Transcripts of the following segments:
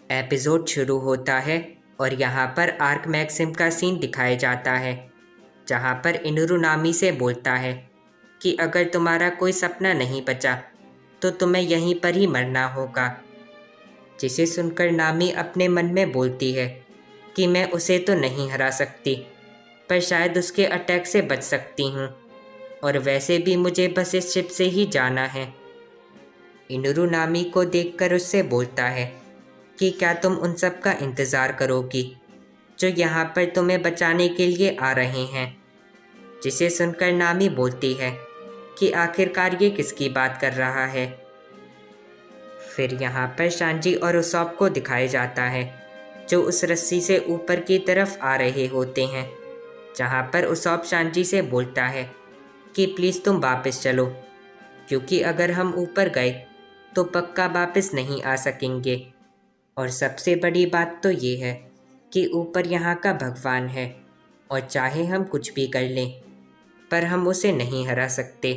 Episode शुरू होता है और यहाँ पर आर्क मैक्सिम का सीन दिखाया जाता है, जहाँ पर इनुरु नामी से बोलता है कि अगर तुम्हारा कोई सपना नहीं बचा तो तुम्हें यहीं पर ही मरना होगा। जिसे सुनकर नामी अपने मन में बोलती है कि मैं उसे तो नहीं हरा सकती, पर शायद उसके अटैक से बच सकती हूँ, और वैसे भी मुझे बस इस शिप से ही जाना है। इनुरु नामी को देखकर उससे बोलता है कि क्या तुम उन सब का इंतज़ार करोगी जो यहाँ पर तुम्हें बचाने के लिए आ रहे हैं। जिसे सुनकर नामी बोलती है कि आखिरकार ये किसकी बात कर रहा है। फिर यहाँ पर शांजी और उसॉप को दिखाया जाता है जो उस रस्सी से ऊपर की तरफ आ रहे होते हैं, जहाँ पर उसॉप शांजी से बोलता है कि प्लीज़ तुम वापस चलो, क्योंकि अगर हम ऊपर गए तो पक्का वापस नहीं आ सकेंगे। और सबसे बड़ी बात तो ये है कि ऊपर यहाँ का भगवान है, और चाहे हम कुछ भी कर लें पर हम उसे नहीं हरा सकते।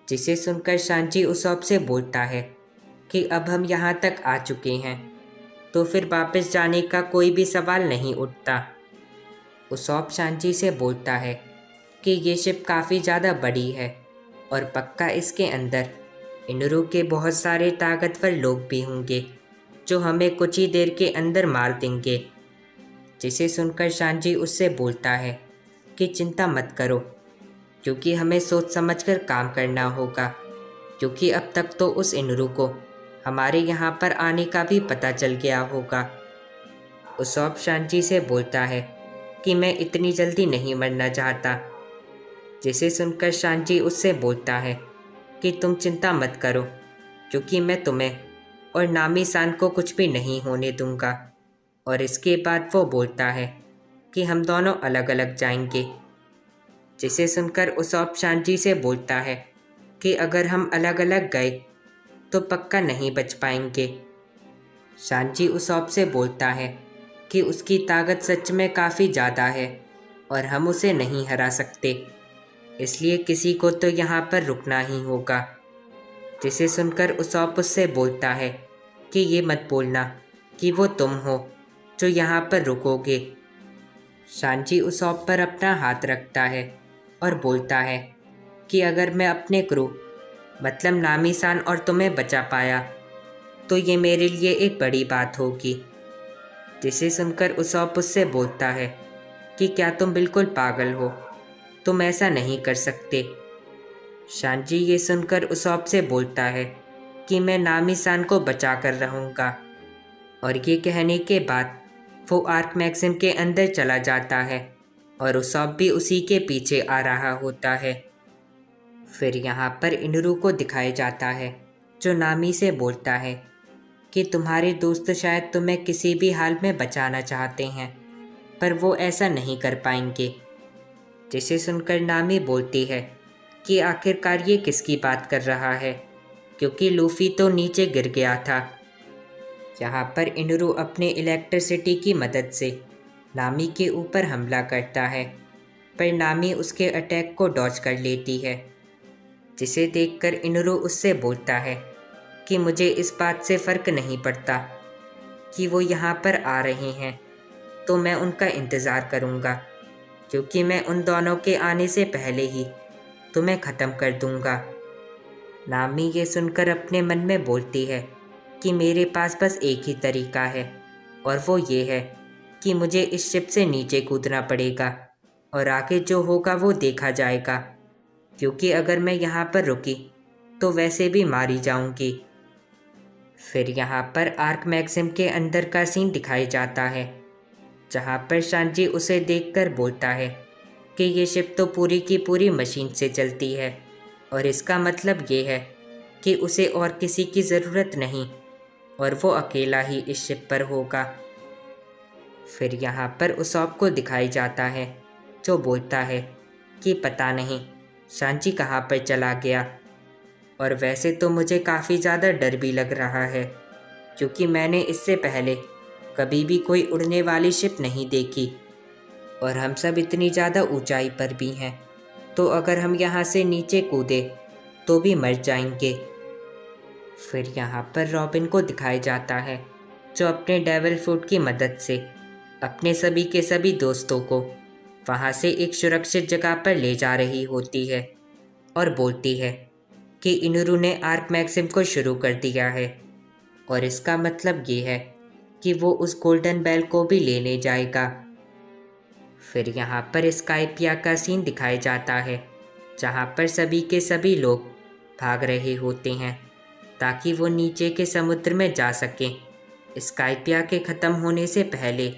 जिसे सुनकर शांजी उसॉप से बोलता है कि अब हम यहाँ तक आ चुके हैं तो फिर वापस जाने का कोई भी सवाल नहीं उठता। उसॉप शांजी से बोलता है कि ये शिप काफ़ी ज़्यादा बड़ी है और पक्का इसके अंदर इनुरु के बहुत सारे ताकतवर लोग भी होंगे जो हमें कुछ ही देर के अंदर मार देंगे। जिसे सुनकर शांजी उससे बोलता है कि चिंता मत करो, क्योंकि हमें सोच समझकर काम करना होगा, क्योंकि अब तक तो उस इनुरु को हमारे यहाँ पर आने का भी पता चल गया होगा। उसॉप शांजी से बोलता है कि मैं इतनी जल्दी नहीं मरना चाहता। जिसे सुनकर शांजी उससे बोलता है कि तुम चिंता मत करो, क्योंकि मैं तुम्हें और नामी सान को कुछ भी नहीं होने दूंगा। और इसके बाद वो बोलता है कि हम दोनों अलग अलग जाएंगे। जिसे सुनकर उसॉप शांजी से बोलता है कि अगर हम अलग अलग गए तो पक्का नहीं बच पाएंगे। शांजी उसॉप से बोलता है कि उसकी ताकत सच में काफ़ी ज़्यादा है और हम उसे नहीं हरा सकते, इसलिए किसी को तो यहाँ पर रुकना ही होगा। जिसे सुनकर उसॉप उससे बोलता है कि ये मत बोलना कि वो तुम हो जो यहाँ पर रुकोगे। शांजी उसॉप पर अपना हाथ रखता है और बोलता है कि अगर मैं अपने क्रू मतलब नामी सान और तुम्हें बचा पाया तो ये मेरे लिए एक बड़ी बात होगी। जिसे सुनकर उसॉप उससे बोलता है कि क्या तुम बिल्कुल पागल हो, तुम ऐसा नहीं कर सकते। शांजी ये सुनकर उसॉप से बोलता है कि मैं नामी सान को बचा कर रहूँगा। और ये कहने के बाद वो आर्क मैक्सिम के अंदर चला जाता है और उसॉप भी उसी के पीछे आ रहा होता है। फिर यहाँ पर इनुरु को दिखाया जाता है जो नामी से बोलता है कि तुम्हारे दोस्त शायद तुम्हें किसी भी हाल में बचाना चाहते हैं, पर वो ऐसा नहीं कर पाएंगे। जिसे सुनकर नामी बोलती है कि आखिरकार ये किसकी बात कर रहा है, क्योंकि लूफी तो नीचे गिर गया था। यहाँ पर इनुरु अपने इलेक्ट्रिसिटी की मदद से नामी के ऊपर हमला करता है, पर नामी उसके अटैक को डॉज कर लेती है। जिसे देखकर इनुरु उससे बोलता है कि मुझे इस बात से फ़र्क नहीं पड़ता कि वो यहाँ पर आ रहे हैं, तो मैं उनका इंतज़ार करूँगा, क्योंकि मैं उन दोनों के आने से पहले ही तुम्हें ख़त्म कर दूँगा। नामी ये सुनकर अपने मन में बोलती है कि मेरे पास बस एक ही तरीका है, और वो ये है कि मुझे इस शिप से नीचे कूदना पड़ेगा और आगे जो होगा वो देखा जाएगा, क्योंकि अगर मैं यहाँ पर रुकी तो वैसे भी मारी जाऊँगी। फिर यहाँ पर आर्क मैक्सिम के अंदर का सीन दिखाया जाता है, जहाँ पर शांजी उसे देखकर बोलता है कि ये शिप तो पूरी की पूरी मशीन से चलती है, और इसका मतलब ये है कि उसे और किसी की ज़रूरत नहीं और वो अकेला ही इस शिप पर होगा। फिर यहाँ पर उसॉप को दिखाया जाता है जो बोलता है कि पता नहीं शांजी कहाँ पर चला गया, और वैसे तो मुझे काफ़ी ज़्यादा डर भी लग रहा है, क्योंकि मैंने इससे पहले कभी भी कोई उड़ने वाली शिप नहीं देखी, और हम सब इतनी ज़्यादा ऊंचाई पर भी हैं, तो अगर हम यहाँ से नीचे कूदे तो भी मर जाएंगे। फिर यहाँ पर रॉबिन को दिखाया जाता है जो अपने डेविल फ्रूट की मदद से अपने सभी के सभी दोस्तों को वहाँ से एक सुरक्षित जगह पर ले जा रही होती है और बोलती है कि इनुरु ने आर्क मैक्सिम को शुरू कर दिया है और इसका मतलब ये है कि वो उस गोल्डन बेल को भी लेने जाएगा। फिर यहाँ पर स्काइपिया का सीन दिखाया जाता है जहाँ पर सभी के सभी लोग भाग रहे होते हैं ताकि वो नीचे के समुद्र में जा सकें स्काइपिया के ख़त्म होने से पहले।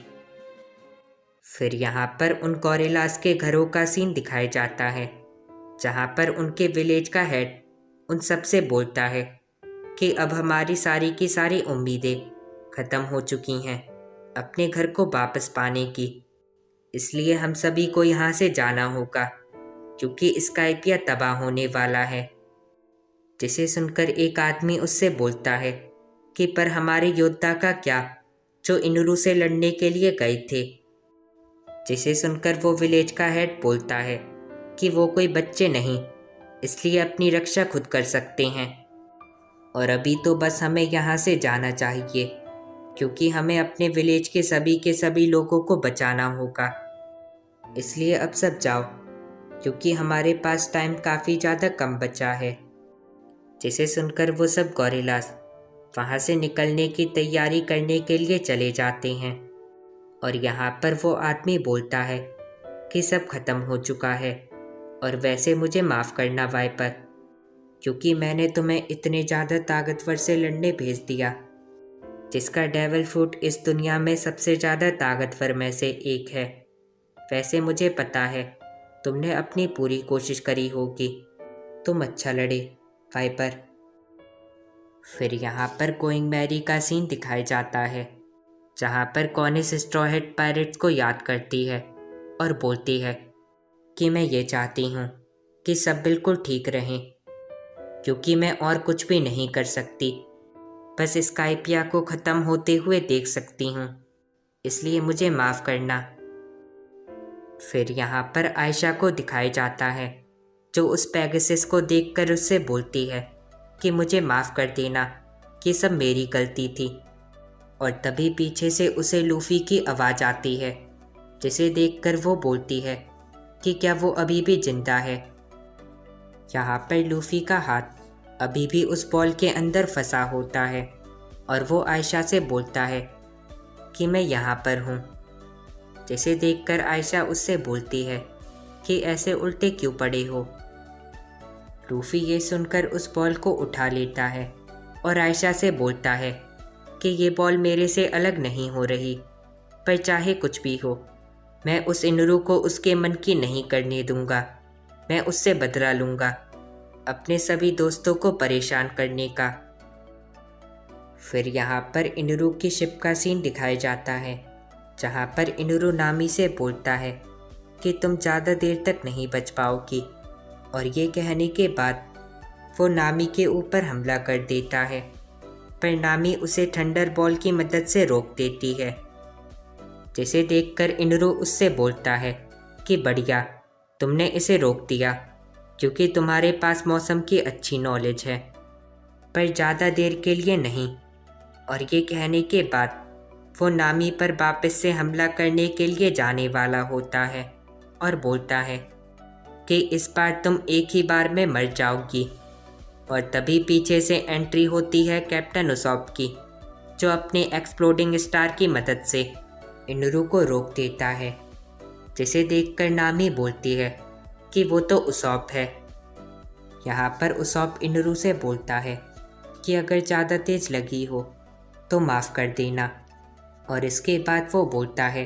फिर यहाँ पर उन गॉरिलास के घरों का सीन दिखाया जाता है जहाँ पर उनके विलेज का हेड उन सब से बोलता है कि अब हमारी सारी की सारी उम्मीदें ख़त्म हो चुकी हैं अपने घर को वापस पाने की, इसलिए हम सभी को यहाँ से जाना होगा क्योंकि स्काइपिया तबाह होने वाला है। जिसे सुनकर एक आदमी उससे बोलता है कि पर हमारे योद्धा का क्या जो इनुरु से लड़ने के लिए गए थे। जिसे सुनकर वो विलेज का हेड बोलता है कि वो कोई बच्चे नहीं, इसलिए अपनी रक्षा खुद कर सकते हैं और अभी तो बस हमें यहाँ से जाना चाहिए क्योंकि हमें अपने विलेज के सभी लोगों को बचाना होगा। इसलिए अब सब जाओ क्योंकि हमारे पास टाइम काफ़ी ज़्यादा कम बचा है। जिसे सुनकर वो सब गॉरिलास वहाँ से निकलने की तैयारी करने के लिए चले जाते हैं और यहाँ पर वो आदमी बोलता है कि सब खत्म हो चुका है और वैसे मुझे माफ़ करना वाइपर, क्योंकि मैंने तुम्हें इतने ज़्यादा ताकतवर से लड़ने भेज दिया जिसका डेविल फ्रूट इस दुनिया में सबसे ज़्यादा ताकतवर में से एक है। वैसे मुझे पता है तुमने अपनी पूरी कोशिश करी होगी, तुम अच्छा लड़े वाइपर। फिर यहाँ पर गोइंग मैरी का सीन दिखाया जाता है जहाँ पर कॉनिस स्ट्रॉ हेड पायरेट्स को याद करती है और बोलती है कि मैं ये चाहती हूँ कि सब बिल्कुल ठीक रहें क्योंकि मैं और कुछ भी नहीं कर सकती, बस स्काइपिया को ख़त्म होते हुए देख सकती हूँ, इसलिए मुझे माफ़ करना। फिर यहाँ पर आयशा को दिखाया जाता है जो उस पेगासस को देखकर उससे बोलती है कि मुझे माफ़ कर देना, कि सब मेरी गलती थी। और तभी पीछे से उसे लूफ़ी की आवाज़ आती है जिसे देखकर वो बोलती है कि क्या वो अभी भी जिंदा है। यहाँ पर लूफ़ी का हाथ अभी भी उस बॉल के अंदर फंसा होता है और वो आयशा से बोलता है कि मैं यहाँ पर हूँ। जिसे देखकर आयशा उससे बोलती है कि ऐसे उल्टे क्यों पड़े हो। लूफ़ी ये सुनकर उस बॉल को उठा लेता है और आयशा से बोलता है कि ये बॉल मेरे से अलग नहीं हो रही, पर चाहे कुछ भी हो मैं उस इनुरु को उसके मन की नहीं करने दूंगा। मैं उससे बदला लूँगा अपने सभी दोस्तों को परेशान करने का। फिर यहाँ पर इनुरु की शिप का सीन दिखाया जाता है जहाँ पर इनुरु नामी से बोलता है कि तुम ज़्यादा देर तक नहीं बच पाओगी, और ये कहने के बाद वो नामी के ऊपर हमला कर देता है, पर नामी उसे थंडर बॉल की मदद से रोक देती है। जिसे देखकर इनुरु उससे बोलता है कि बढ़िया, तुमने इसे रोक दिया क्योंकि तुम्हारे पास मौसम की अच्छी नॉलेज है, पर ज़्यादा देर के लिए नहीं। और ये कहने के बाद वो नामी पर वापस से हमला करने के लिए जाने वाला होता है और बोलता है कि इस बार तुम एक ही बार में मर जाओगी। और तभी पीछे से एंट्री होती है कैप्टन उसॉप की, जो अपने एक्सप्लोडिंग स्टार की मदद से इनुरु को रोक देता है। जिसे देखकर नामी बोलती है कि वो तो उसॉप है। यहाँ पर उसॉप इनुरु से बोलता है कि अगर ज़्यादा तेज़ लगी हो तो माफ़ कर देना। और इसके बाद वो बोलता है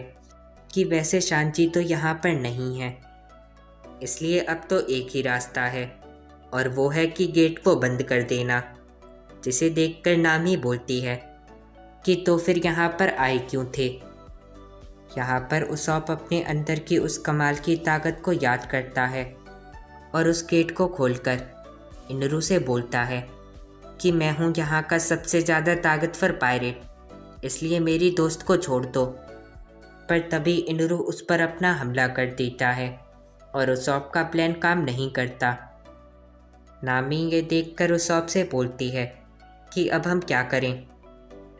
कि वैसे शांति तो यहाँ पर नहीं है, इसलिए अब तो एक ही रास्ता है और वो है कि गेट को बंद कर देना। जिसे देखकर नामी बोलती है कि तो फिर यहाँ पर आए क्यों थे। यहाँ पर उसॉप अपने अंदर की उस कमाल की ताकत को याद करता है और उस गेट को खोलकर इनुरु से बोलता है कि मैं हूँ यहाँ का सबसे ज़्यादा ताकतवर पायरेट, इसलिए मेरी दोस्त को छोड़ दो। पर तभी इनुरु उस पर अपना हमला कर देता है और उसॉप का प्लान काम नहीं करता। नामी ये देखकर उसॉप से बोलती है कि अब हम क्या करें।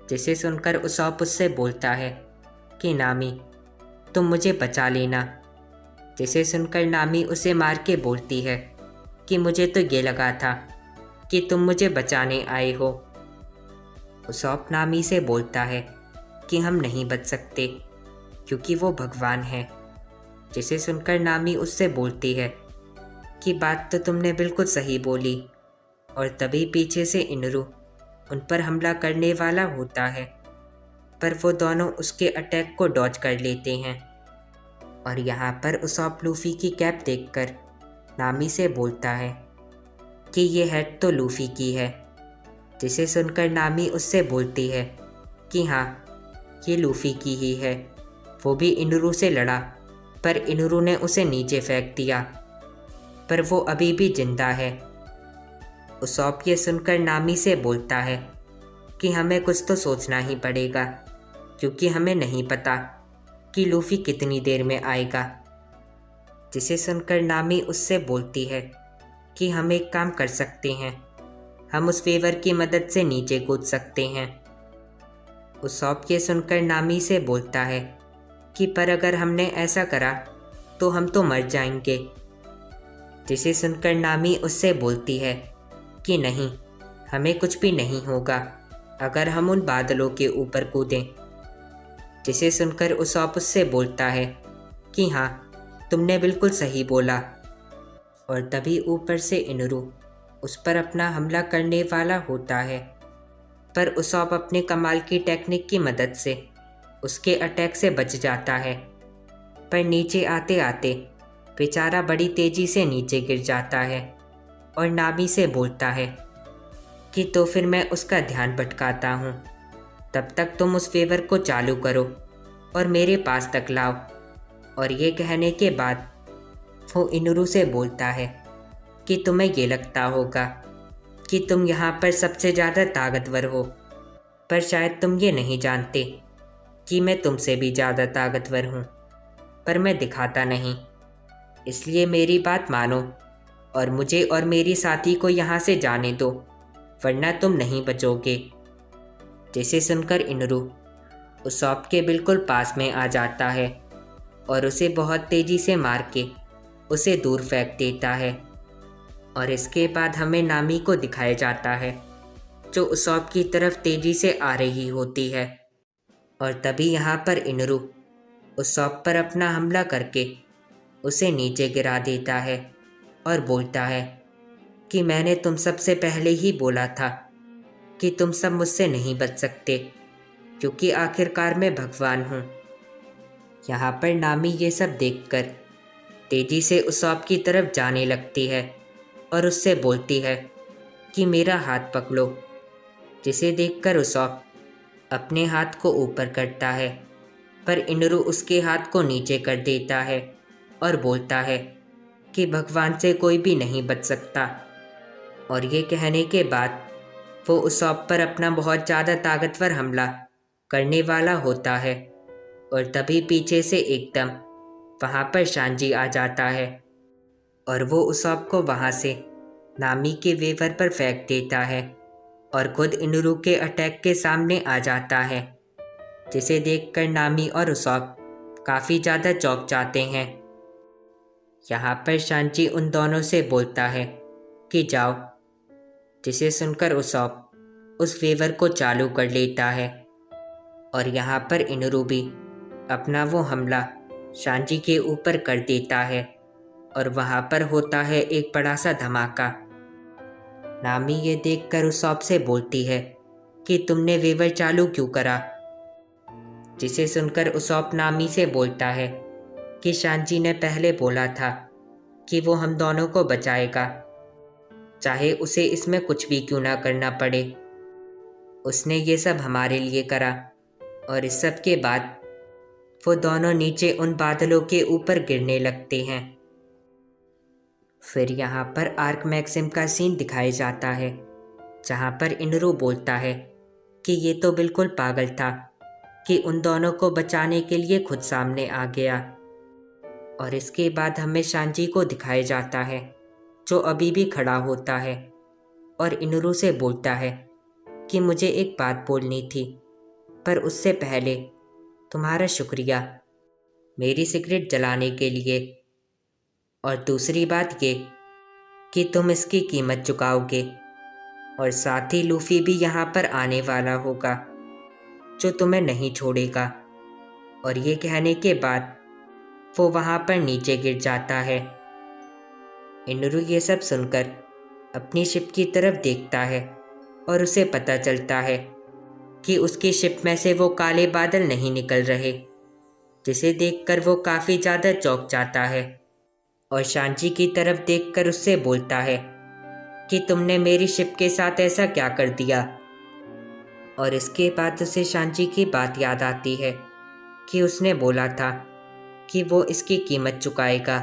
जिसे सुनकर उसॉप उससे बोलता है कि नामी, तुम मुझे बचा लेना। जिसे सुनकर नामी उसे मार के बोलती है कि मुझे तो ये लगा था कि तुम मुझे बचाने आए हो। उसॉप नामी से बोलता है कि हम नहीं बच सकते क्योंकि वो भगवान है। जिसे सुनकर नामी उससे बोलती है कि बात तो तुमने बिल्कुल सही बोली। और तभी पीछे से इनरू उन पर हमला करने वाला होता है, पर वो दोनों उसके अटैक को डॉज कर लेते हैं। और यहाँ पर उसॉप लूफ़ी की कैप देखकर नामी से बोलता है कि ये हेड तो लूफ़ी की है। जिसे सुनकर नामी उससे बोलती है कि हाँ, ये लूफ़ी की ही है। वो भी इनरू से लड़ा, पर इनरू ने उसे नीचे फेंक दिया, पर वो अभी भी जिंदा है। उसॉप ये सुनकर नामी से बोलता है कि हमें कुछ तो सोचना ही पड़ेगा क्योंकि हमें नहीं पता कि लूफ़ी कितनी देर में आएगा। जिसे सुनकर नामी उससे बोलती है कि हम एक काम कर सकते हैं, हम उस वेवर की मदद से नीचे कूद सकते हैं। उसॉप ये सुनकर नामी से बोलता है कि पर अगर हमने ऐसा करा तो हम तो मर जाएंगे। जिसे सुनकर नामी उससे बोलती है कि नहीं, हमें कुछ भी नहीं होगा अगर हम उन बादलों के ऊपर कूदें। जिसे सुनकर उसॉप उससे बोलता है कि हाँ, तुमने बिल्कुल सही बोला। और तभी ऊपर से इनरू उस पर अपना हमला करने वाला होता है, पर उसॉप अपने कमाल की टेक्निक की मदद से उसके अटैक से बच जाता है। पर नीचे आते आते बेचारा बड़ी तेज़ी से नीचे गिर जाता है और नामी से बोलता है कि तो फिर मैं उसका ध्यान भटकाता हूँ, तब तक तुम उस फेवर को चालू करो और मेरे पास तक लाओ। और ये कहने के बाद वो इनरू से बोलता है कि तुम्हें ये लगता होगा कि तुम यहाँ पर सबसे ज़्यादा ताकतवर हो, पर शायद तुम ये नहीं जानते कि मैं तुमसे भी ज़्यादा ताकतवर हूँ, पर मैं दिखाता नहीं। इसलिए मेरी बात मानो और मुझे और मेरी साथी को यहाँ से जाने दो, वरना तुम नहीं बचोगे। जिसे सुनकर इनरू उसॉप के बिल्कुल पास में आ जाता है और उसे बहुत तेज़ी से मार के उसे दूर फेंक देता है। और इसके बाद हमें नामी को दिखाया जाता है जो उसॉप की तरफ तेज़ी से आ रही होती है। और तभी यहाँ पर इनरू उसॉप पर अपना हमला करके उसे नीचे गिरा देता है और बोलता है कि मैंने तुम सबसे पहले ही बोला था कि तुम सब मुझसे नहीं बच सकते क्योंकि आखिरकार मैं भगवान हूँ। यहाँ पर नामी ये सब देखकर तेजी से उसॉप की तरफ जाने लगती है और उससे बोलती है कि मेरा हाथ पकड़ो। जिसे देखकर उसॉप अपने हाथ को ऊपर करता है, पर इनरू उसके हाथ को नीचे कर देता है और बोलता है कि भगवान से कोई भी नहीं बच सकता। और ये कहने के बाद वो उसॉप पर अपना बहुत ज़्यादा ताकतवर हमला करने वाला होता है। और तभी पीछे से एकदम वहाँ पर शांजी आ जाता है और वो उसॉप को वहाँ से नामी के वेवर पर फेंक देता है और खुद इनरू के अटैक के सामने आ जाता है। जिसे देखकर नामी और उसॉप काफ़ी ज़्यादा चौंक जाते हैं। यहाँ पर शांची उन दोनों से बोलता है कि जाओ। जिसे सुनकर उसॉप उस वेवर को चालू कर लेता है और यहाँ पर इनरू भी अपना वो हमला शांची के ऊपर कर देता है और वहाँ पर होता है एक बड़ा सा धमाका। नामी ये देखकर उसॉप से बोलती है कि तुमने वेवर चालू क्यों करा। जिसे सुनकर उसॉप नामी से बोलता है कि शांची ने पहले बोला था कि वो हम दोनों को बचाएगा, चाहे उसे इसमें कुछ भी क्यों ना करना पड़े। उसने ये सब हमारे लिए करा। और इस सब के बाद वो दोनों नीचे उन बादलों के ऊपर गिरने लगते हैं। फिर यहाँ पर आर्क मैक्सिम का सीन दिखाया जाता है जहाँ पर इनरू बोलता है कि ये तो बिल्कुल पागल था कि उन दोनों को बचाने के लिए खुद सामने आ गया। और इसके बाद हमें शांजी को दिखाया जाता है जो अभी भी खड़ा होता है और इनरू से बोलता है कि मुझे एक बात बोलनी थी पर उससे पहले तुम्हारा शुक्रिया मेरी सिगरेट जलाने के लिए, और दूसरी बात ये कि तुम इसकी कीमत चुकाओगे, और साथ ही लूफी भी यहाँ पर आने वाला होगा जो तुम्हें नहीं छोड़ेगा। और ये कहने के बाद वो वहाँ पर नीचे गिर जाता है। इनुरु ये सब सुनकर अपनी शिप की तरफ देखता है और उसे पता चलता है कि उसकी शिप में से वो काले बादल नहीं निकल रहे, जिसे देखकर वो काफ़ी ज़्यादा चौंक जाता है और शांची की तरफ देखकर उससे बोलता है कि तुमने मेरी शिप के साथ ऐसा क्या कर दिया। और इसके बाद उसे शांची की बात याद आती है कि उसने बोला था कि वो इसकी कीमत चुकाएगा।